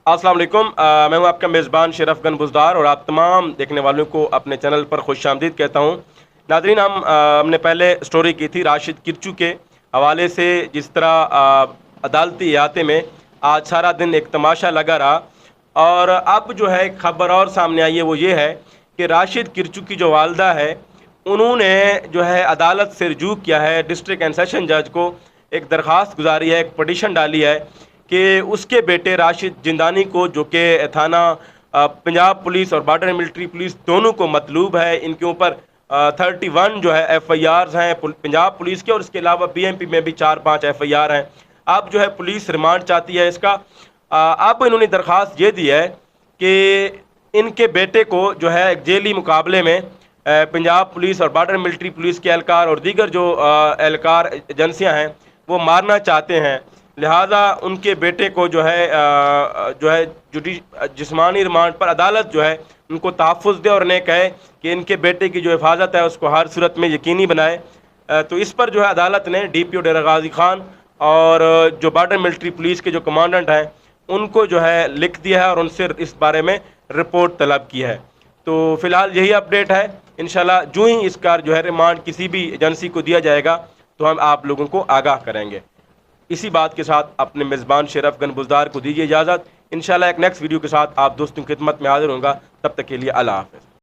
अस्सलाम वालेकुम। मैं हूं आपका मेज़बान शरफ गन बुज़दार और आप तमाम देखने वालों को अपने चैनल पर खुशामदीद कहता हूं। नाज़रीन, हमने पहले स्टोरी की थी राशिद किरचू के हवाले से। जिस तरह अदालती इहाते में आज सारा दिन एक तमाशा लगा रहा, और अब जो है खबर और सामने आई है, वो ये है कि राशिद किरचू की जो वालदा है, उन्होंने जो है अदालत से रुजू किया है, डिस्ट्रिक्ट एंड सेशन जज को एक दरख्वास्त गुजारी है, एक पटिशन डाली है कि उसके बेटे राशिद जिंदानी को, जो कि थाना पंजाब पुलिस और बॉर्डर मिलिट्री पुलिस दोनों को मतलूब है, इनके ऊपर 31 जो है FIRs हैं पंजाब पुलिस के, और इसके अलावा BMP में भी 4-5 FIR हैं। अब जो है पुलिस रिमांड चाहती है इसका। अब इन्होंने दरख्वास्त ये दी है कि इनके बेटे को जो है जेली मुकाबले में पंजाब पुलिस और बॉर्डर मिलिट्री पुलिस के एहलकार और दीगर जो एहलकार एजेंसियाँ हैं वो मारना चाहते हैं। लिहाजा उनके बेटे को जो है जिस्मानी रिमांड पर अदालत जो है उनको तहफ़्फ़ुज़ दे और उन्हें कहे कि इनके बेटे की जो हिफाजत है उसको हर सूरत में यकीनी बनाए। तो इस पर जो है अदालत ने DPO डेरा गाजी खान और जो बॉर्डर मिलिट्री पुलिस के जो कमांडेंट हैं उनको जो है लिख दिया है और उनसे इस बारे में रिपोर्ट तलब की है। तो फ़िलहाल यही अपडेट है। इंशाल्लाह जो ही इसका जो है रिमांड किसी भी एजेंसी को दिया जाएगा तो हम आप लोगों को आगाह करेंगे। इसी बात के साथ अपने मेज़बान शरफ गन बुज़दार को दीजिए इजाज़त। इंशाल्लाह एक नेक्स्ट वीडियो के साथ आप दोस्तों की खिदमत में हाज़िर होऊंगा। तब तक के लिए अल्लाह हाफ़िज़।